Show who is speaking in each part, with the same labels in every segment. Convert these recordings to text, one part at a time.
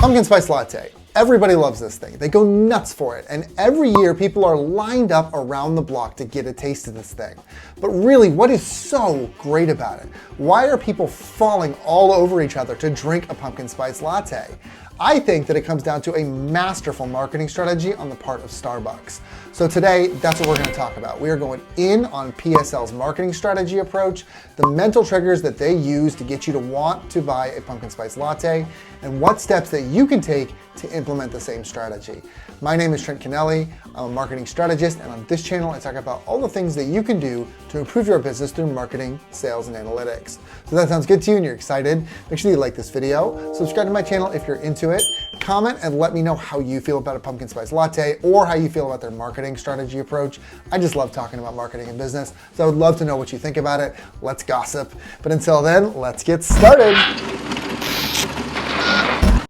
Speaker 1: Pumpkin Spice Latte. Everybody loves this thing. They go nuts for it. And every year people are lined up around the block to get a taste of this thing. But really, what is so great about it? Why are people falling all over each other to drink a pumpkin spice latte? I think that it comes down to a masterful marketing strategy on the part of Starbucks. So today, that's what we're going to talk about. We are going in on PSL's marketing strategy approach, the mental triggers that they use to get you to want to buy a pumpkin spice latte, and what steps that you can take to implement the same strategy. My name is Trent Kennelly. I'm a marketing strategist, and on this channel, I talk about all the things that you can do to improve your business through marketing, sales, and analytics. So that sounds good to you and you're excited. Make sure you like this video, subscribe to my channel if you're into it, comment and let me know how you feel about a pumpkin spice latte or how you feel about their marketing strategy approach. I just love talking about marketing and business, so I would love to know what you think about it. Let's gossip. But until then, let's get started.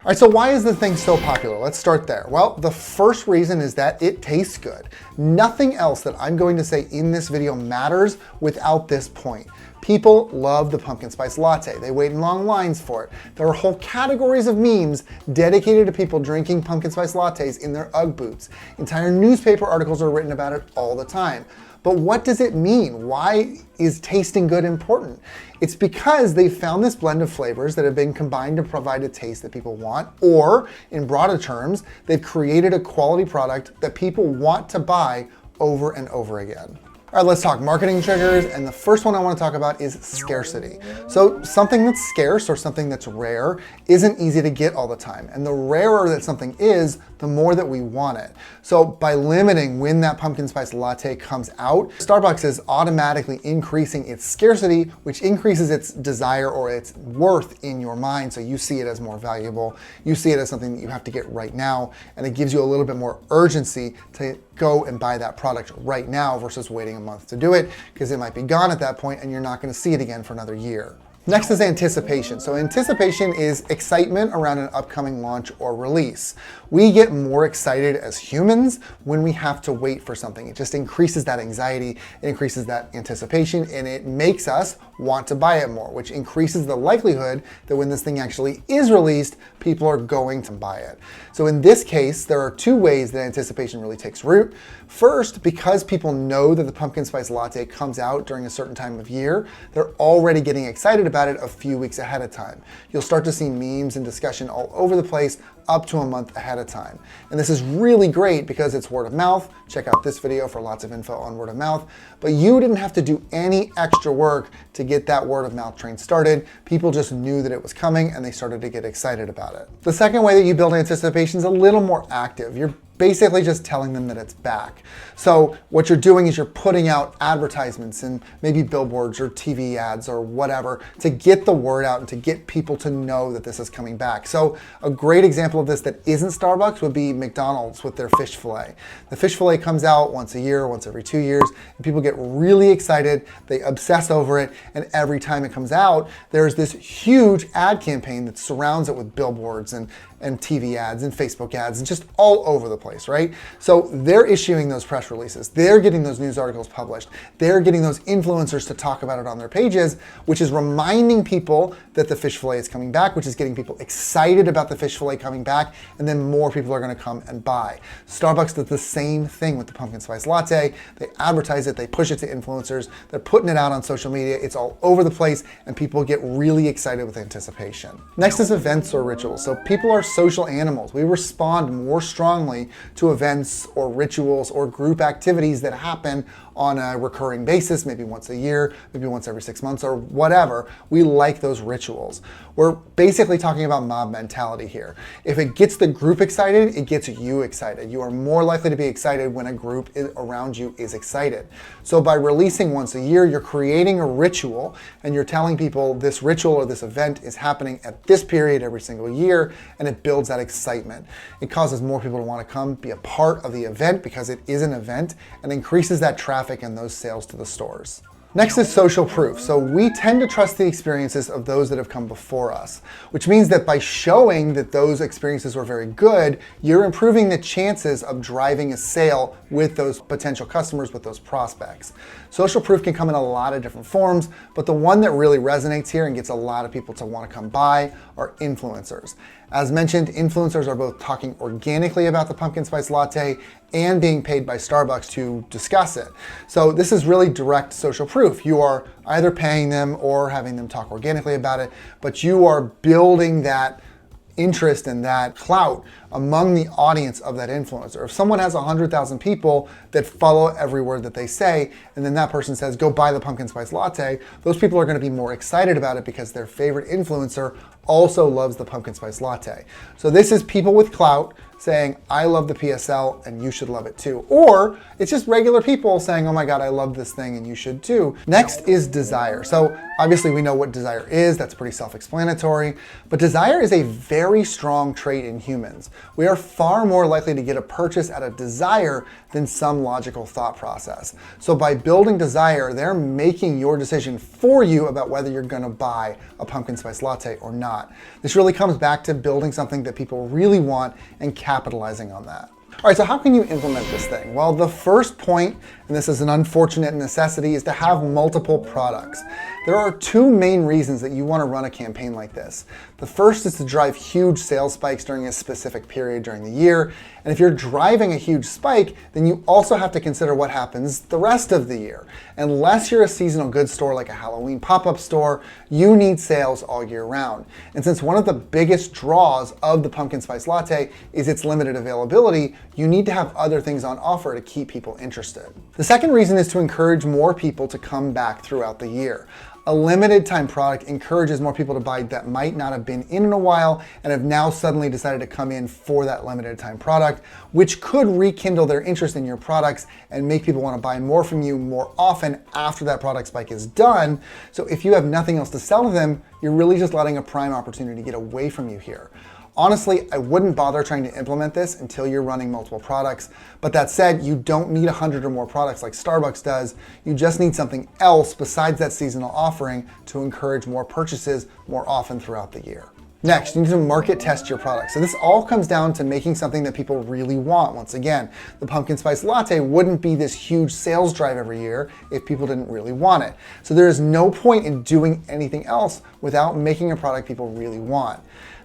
Speaker 1: All right, so why is the thing so popular? Let's start there. Well, the first reason is that it tastes good. Nothing else that I'm going to say in this video matters without this point. People love the pumpkin spice latte. They wait in long lines for it. There are whole categories of memes dedicated to people drinking pumpkin spice lattes in their Ugg boots. Entire newspaper articles are written about it all the time. But what does it mean? Why is tasting good important? It's because they found this blend of flavors that have been combined to provide a taste that people want, or in broader terms, they've created a quality product that people want to buy over and over again. All right, let's talk marketing triggers, and the first one I want to talk about is scarcity. So something that's scarce or something that's rare isn't easy to get all the time, and the rarer that something is, the more that we want it. So by limiting when that pumpkin spice latte comes out, Starbucks is automatically increasing its scarcity, which increases its desire or its worth in your mind, so you see it as more valuable, you see it as something that you have to get right now, and it gives you a little bit more urgency to go and buy that product right now versus waiting a month to do it, because it might be gone at that point and you're not going to see it again for another year. Next is anticipation. So anticipation is excitement around an upcoming launch or release. We get more excited as humans when we have to wait for something. It just increases that anxiety, it increases that anticipation, and it makes us want to buy it more, which increases the likelihood that when this thing actually is released, people are going to buy it. So in this case, there are two ways that anticipation really takes root. First, because people know that the pumpkin spice latte comes out during a certain time of year, they're already getting excited about it a few weeks ahead of time. You'll start to see memes and discussion all over the place up to a month ahead of time. And this is really great because it's word of mouth. Check out this video for lots of info on word of mouth. But you didn't have to do any extra work to get that word of mouth train started. People just knew that it was coming and they started to get excited about it. The second way that you build anticipation is a little more active. You're basically just telling them that it's back. So what you're doing is you're putting out advertisements and maybe billboards or TV ads or whatever to get the word out and to get people to know that this is coming back. So a great example of this that isn't Starbucks would be McDonald's with their fish fillet. The fish fillet comes out once a year, once every 2 years, and people get really excited. They obsess over it, and every time it comes out, there's this huge ad campaign that surrounds it with billboards and TV ads and Facebook ads and just all over the place, right? So they're issuing those press releases. They're getting those news articles published. They're getting those influencers to talk about it on their pages, which is reminding people that the fish fillet is coming back, which is getting people excited about the fish fillet coming back, and then more people are gonna come and buy. Starbucks does the same thing with the pumpkin spice latte. They advertise it, they push it to influencers, they're putting it out on social media, it's all over the place, and people get really excited with anticipation. Next is events or rituals. So people are social animals. We respond more strongly to events or rituals or group activities that happen on a recurring basis, maybe once a year, maybe once every 6 months or whatever. We like those rituals. We're basically talking about mob mentality here. If it gets the group excited, it gets you excited. You are more likely to be excited when a group around you is excited. So by releasing once a year, you're creating a ritual and you're telling people this ritual or this event is happening at this period every single year, and it builds that excitement. It causes more people to want to come be a part of the event because it is an event, and increases that traffic and those sales to the stores. Next is social proof. So we tend to trust the experiences of those that have come before us, which means that by showing that those experiences were very good, you're improving the chances of driving a sale with those potential customers, with those prospects. Social proof can come in a lot of different forms, but the one that really resonates here and gets a lot of people to want to come buy are influencers. As mentioned, influencers are both talking organically about the pumpkin spice latte and being paid by Starbucks to discuss it. So this is really direct social proof. You are either paying them or having them talk organically about it, but you are building that interest and that clout among the audience of that influencer. If someone has 100,000 people that follow every word that they say, and then that person says, go buy the pumpkin spice latte, those people are going to be more excited about it because their favorite influencer also loves the pumpkin spice latte. So this is people with clout saying, I love the PSL and you should love it too. Or it's just regular people saying, oh my God, I love this thing and you should too. Next is desire. So obviously we know what desire is, that's pretty self-explanatory, but desire is a very strong trait in humans. We are far more likely to get a purchase out of desire than some logical thought process. So by building desire, they're making your decision for you about whether you're gonna buy a pumpkin spice latte or not. This really comes back to building something that people really want and capitalizing on that. All right, so how can you implement this thing? Well, the first point, and this is an unfortunate necessity, is to have multiple products. There are two main reasons that you want to run a campaign like this. The first is to drive huge sales spikes during a specific period during the year. And if you're driving a huge spike, then you also have to consider what happens the rest of the year. Unless you're a seasonal goods store like a Halloween pop-up store, you need sales all year round. And since one of the biggest draws of the pumpkin spice latte is its limited availability, you need to have other things on offer to keep people interested. The second reason is to encourage more people to come back throughout the year. A limited time product encourages more people to buy that might not have been in a while and have now suddenly decided to come in for that limited time product, which could rekindle their interest in your products and make people want to buy more from you more often after that product spike is done. So if you have nothing else to sell to them, you're really just letting a prime opportunity get away from you here. Honestly, I wouldn't bother trying to implement this until you're running multiple products. But that said, you don't need 100 or more products like Starbucks does. You just need something else besides that seasonal offering to encourage more purchases more often throughout the year. Next, you need to market test your product. So this all comes down to making something that people really want. Once again, the pumpkin spice latte wouldn't be this huge sales drive every year if people didn't really want it. So there is no point in doing anything else without making a product people really want.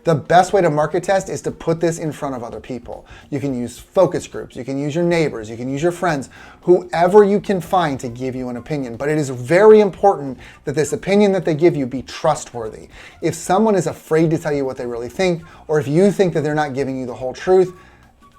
Speaker 1: The best way to market test is to put this in front of other people. You can use focus groups, you can use your neighbors, you can use your friends, whoever you can find to give you an opinion. But it is very important that this opinion that they give you be trustworthy. If someone is afraid to tell you what they really think, or if you think that they're not giving you the whole truth,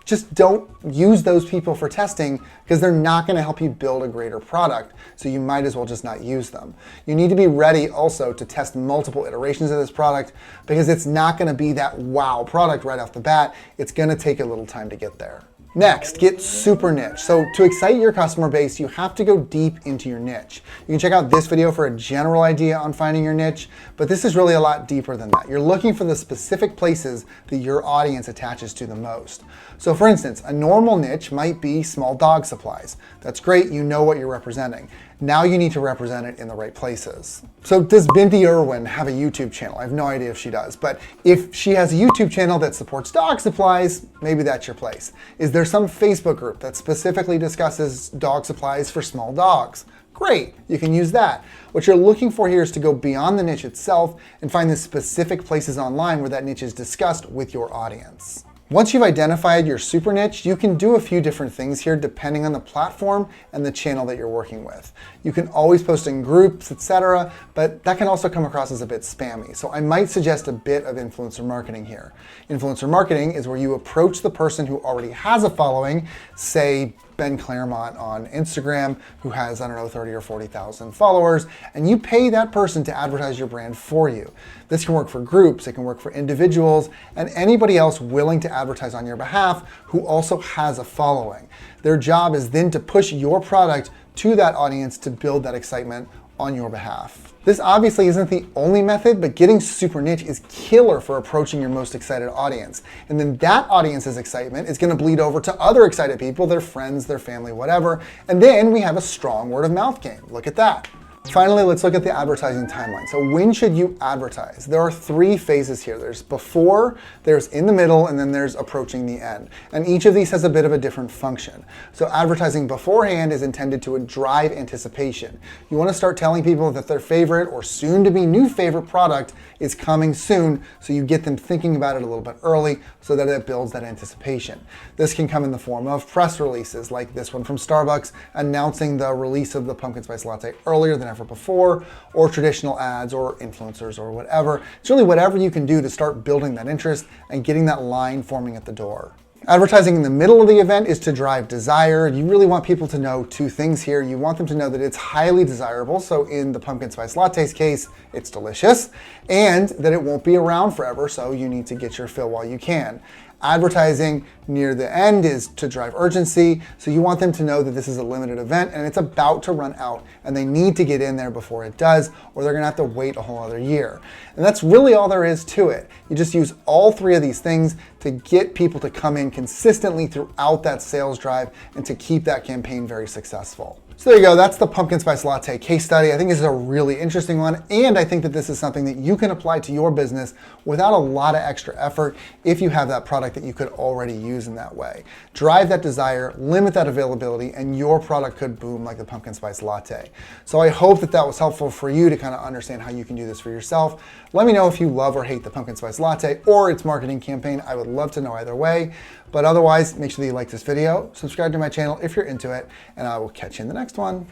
Speaker 1: just don't use those people for testing because they're not going to help you build a greater product. So you might as well just not use them. You need to be ready also to test multiple iterations of this product because it's not going to be that wow product right off the bat. It's going to take a little time to get there. Next, get super niche. So to excite your customer base, you have to go deep into your niche. You can check out this video for a general idea on finding your niche, but this is really a lot deeper than that. You're looking for the specific places that your audience attaches to the most. So for instance, a normal niche might be small dog supplies. That's great, you know what you're representing. Now you need to represent it in the right places. So does Binti Irwin have a YouTube channel? I have no idea if she does, but if she has a YouTube channel that supports dog supplies, maybe that's your place. Is there some Facebook group that specifically discusses dog supplies for small dogs? Great, you can use that. What you're looking for here is to go beyond the niche itself and find the specific places online where that niche is discussed with your audience. Once you've identified your super niche, you can do a few different things here depending on the platform and the channel that you're working with. You can always post in groups, etc., but that can also come across as a bit spammy. So I might suggest a bit of influencer marketing here. Influencer marketing is where you approach the person who already has a following, say Ben Claremont on Instagram, who has, 30 or 40,000 followers, and you pay that person to advertise your brand for you. This can work for groups, it can work for individuals, and anybody else willing to advertise on your behalf who also has a following. Their job is then to push your product to that audience to build that excitement on your behalf. This obviously isn't the only method, but getting super niche is killer for approaching your most excited audience. And then that audience's excitement is going to bleed over to other excited people, their friends, their family, whatever. And then we have a strong word of mouth game. Look at that. Finally, let's look at the advertising timeline. So when should you advertise? There are 3 phases here. There's before, there's in the middle, and then there's approaching the end. And each of these has a bit of a different function. So advertising beforehand is intended to drive anticipation. You want to start telling people that their favorite or soon to be new favorite product is coming soon, so you get them thinking about it a little bit early so that it builds that anticipation. This can come in the form of press releases like this one from Starbucks announcing the release of the Pumpkin Spice Latte earlier than ever before, or traditional ads or influencers or whatever. It's really whatever you can do to start building that interest and getting that line forming at the door. Advertising in the middle of the event is to drive desire. You really want people to know 2 things here. You want them to know that it's highly desirable, so in the Pumpkin Spice Latte's case, it's delicious, and that it won't be around forever, so you need to get your fill while you can. Advertising near the end is to drive urgency, so you want them to know that this is a limited event and it's about to run out and they need to get in there before it does, or they're gonna have to wait a whole other year. And that's really all there is to it. You just use all 3 of these things to get people to come in consistently throughout that sales drive and to keep that campaign very successful. So there you go, that's the Pumpkin Spice Latte case study. I think this is a really interesting one, and I think that this is something that you can apply to your business without a lot of extra effort if you have that product that you could already use in that way. Drive that desire, limit that availability, and your product could boom like the Pumpkin Spice Latte. So I hope that that was helpful for you to kind of understand how you can do this for yourself. Let me know if you love or hate the Pumpkin Spice Latte or its marketing campaign. I would love to know either way. But otherwise, make sure that you like this video, subscribe to my channel if you're into it, and I will catch you in the next one.